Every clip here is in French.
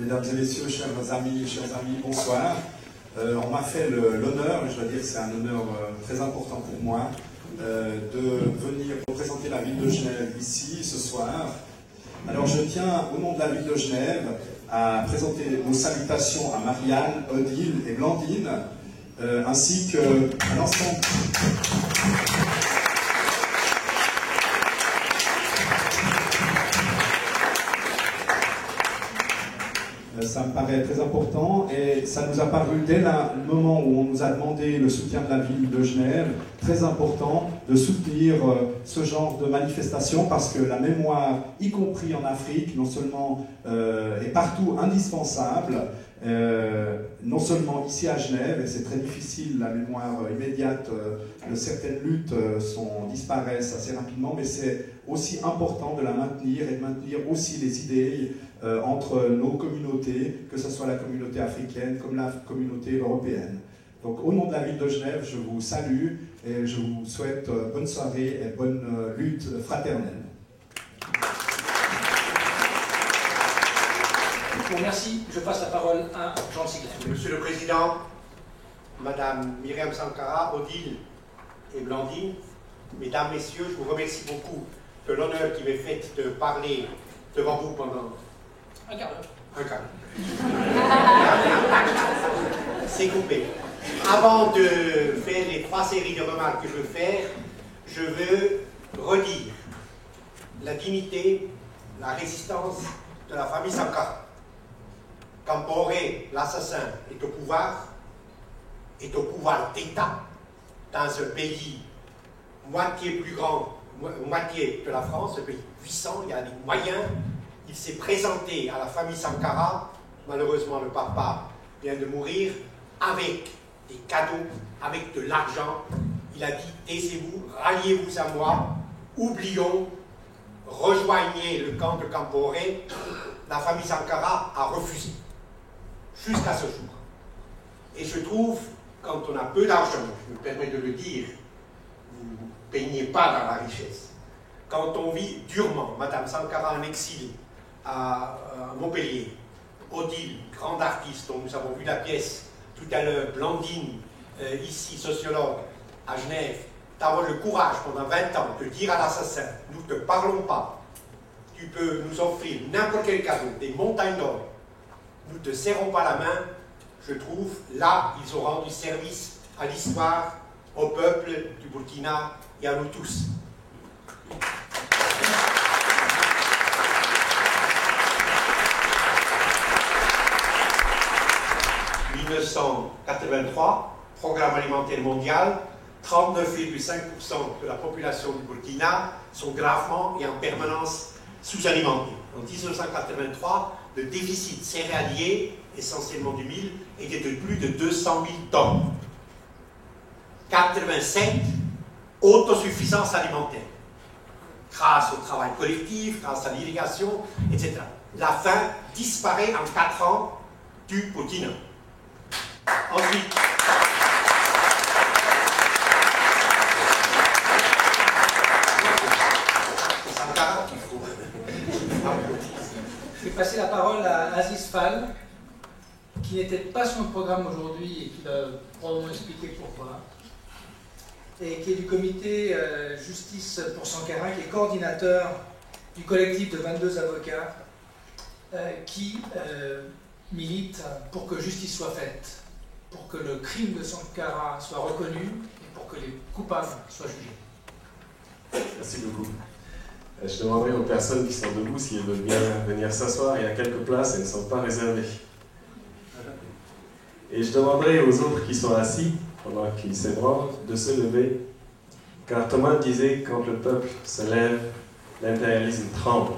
Mesdames et messieurs, chers amis, bonsoir. On m'a fait l'honneur, je dois dire que c'est un honneur très important pour moi, de venir représenter la ville de Genève ici ce soir. Alors je tiens, au nom de la ville de Genève, à présenter nos salutations à Marianne, Odile et Blandine, ainsi qu'à l'ensemble. Ça me paraît très important et ça nous a paru dès le moment où on nous a demandé le soutien de la ville de Genève, très important de soutenir ce genre de manifestation parce que la mémoire, y compris en Afrique, non seulement est partout indispensable, non seulement ici à Genève, et c'est très difficile, la mémoire immédiate de certaines luttes disparaissent assez rapidement, mais c'est aussi important de la maintenir et de maintenir aussi les idées entre nos communautés, que ce soit la communauté africaine comme la communauté européenne. Donc au nom de la ville de Genève, je vous salue et je vous souhaite bonne soirée et bonne lutte fraternelle. Bon, merci. Je passe la parole à Jean Sigler. Monsieur le Président, Madame Myriam Sankara, Odile et Blandine, Mesdames, Messieurs, je vous remercie beaucoup de l'honneur qui m'est fait de parler devant vous pendant un quart d'heure. Un quart d'heure. C'est coupé. Avant de faire les 3 séries de remarques que je veux faire, je veux redire la dignité, la résistance de la famille Sankara. Kamporé, l'assassin, est au pouvoir d'État dans ce pays moitié plus grand, moitié que la France, un pays puissant, il y a des moyens. Il s'est présenté à la famille Sankara, malheureusement le papa vient de mourir, avec des cadeaux, avec de l'argent. Il a dit, taisez-vous, ralliez-vous à moi, oublions, rejoignez le camp de Kamporé. La famille Sankara a refusé, jusqu'à ce jour. Et je trouve, quand on a peu d'argent, je me permets de le dire, vous ne peignez pas dans la richesse. Quand on vit durement, Madame Sankara en exil à Montpellier, Odile, grande artiste dont nous avons vu la pièce tout à l'heure, Blandine, ici sociologue à Genève, d'avoir le courage pendant 20 ans de dire à l'assassin, nous ne te parlons pas, tu peux nous offrir n'importe quel cadeau, des montagnes d'or, nous ne te serrons pas la main. Je trouve, là, ils ont rendu service à l'histoire, au peuple du Burkina et à nous tous. 1983, Programme alimentaire mondial, 39,5% de la population du Burkina sont gravement et en permanence sous-alimentés. En 1983, le déficit céréalier, essentiellement du mil, était de plus de 200 000 tonnes. 87, autosuffisance alimentaire. Grâce au travail collectif, grâce à l'irrigation, etc. La faim disparaît en 4 ans du Burkina. Ensuite, je vais passer la parole à Aziz Fall, qui n'était pas sur le programme aujourd'hui et qui va probablement expliquer pourquoi, et qui est du comité Justice pour Sankara, qui est coordinateur du collectif de 22 avocats qui milite pour que justice soit faite, pour que le crime de Sankara soit reconnu et pour que les coupables soient jugés. Merci beaucoup. Je demanderai aux personnes qui sont debout si elles veulent bien venir s'asseoir. Il y a quelques places, elles ne sont pas réservées. Et je demanderai aux autres qui sont assis, pendant qu'ils s'ébranlent, de se lever. Car Thomas disait que quand le peuple se lève, l'impérialisme tremble.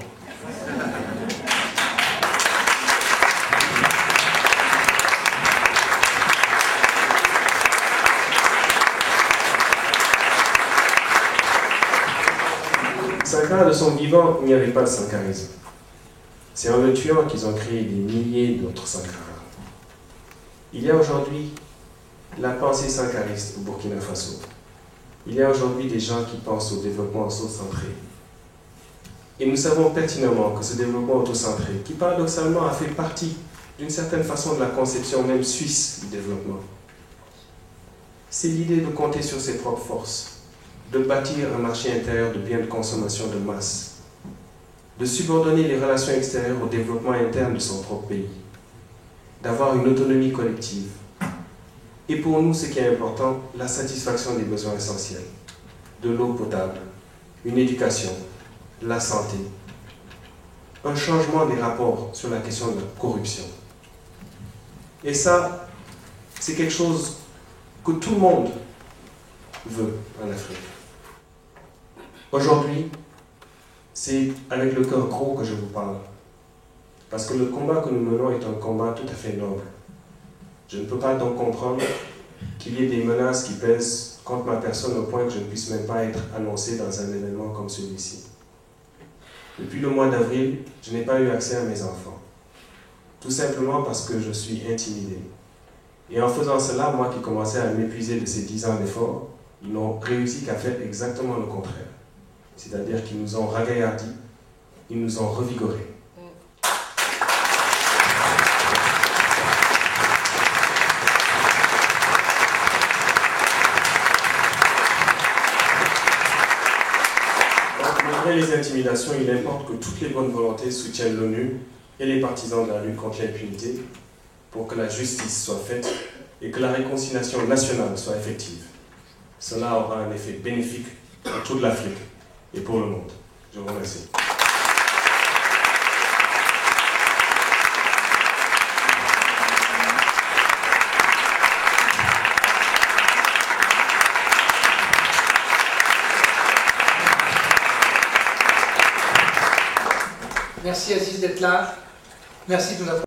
Sankara, de son vivant, il n'y avait pas de sankarisme. C'est en le tuant qu'ils ont créé des milliers d'autres Sankara. Il y a aujourd'hui la pensée sankariste au Burkina Faso. Il y a aujourd'hui des gens qui pensent au développement auto-centré. Et nous savons pertinemment que ce développement auto-centré, qui paradoxalement a fait partie d'une certaine façon de la conception même suisse du développement. C'est l'idée de compter sur ses propres forces, de bâtir un marché intérieur de biens de consommation de masse, de subordonner les relations extérieures au développement interne de son propre pays, d'avoir une autonomie collective. Et pour nous, ce qui est important, la satisfaction des besoins essentiels, de l'eau potable, une éducation, la santé, un changement des rapports sur la question de la corruption. Et ça, c'est quelque chose que tout le monde veut en Afrique. Aujourd'hui, c'est avec le cœur gros que je vous parle. Parce que le combat que nous menons est un combat tout à fait noble. Je ne peux pas donc comprendre qu'il y ait des menaces qui pèsent contre ma personne au point que je ne puisse même pas être annoncé dans un événement comme celui-ci. Depuis le mois d'avril, je n'ai pas eu accès à mes enfants. Tout simplement parce que je suis intimidé. Et en faisant cela, moi qui commençais à m'épuiser de ces 10 ans d'efforts, ils n'ont réussi qu'à faire exactement le contraire. C'est-à-dire qu'ils nous ont ragaillardis, ils nous ont revigorés. Malgré les intimidations, il importe que toutes les bonnes volontés soutiennent l'ONU et les partisans de la lutte contre l'impunité pour que la justice soit faite et que la réconciliation nationale soit effective. Cela aura un effet bénéfique pour toute l'Afrique et pour le monde. Je vous remercie. Merci Aziz d'être là. Merci de nous avoir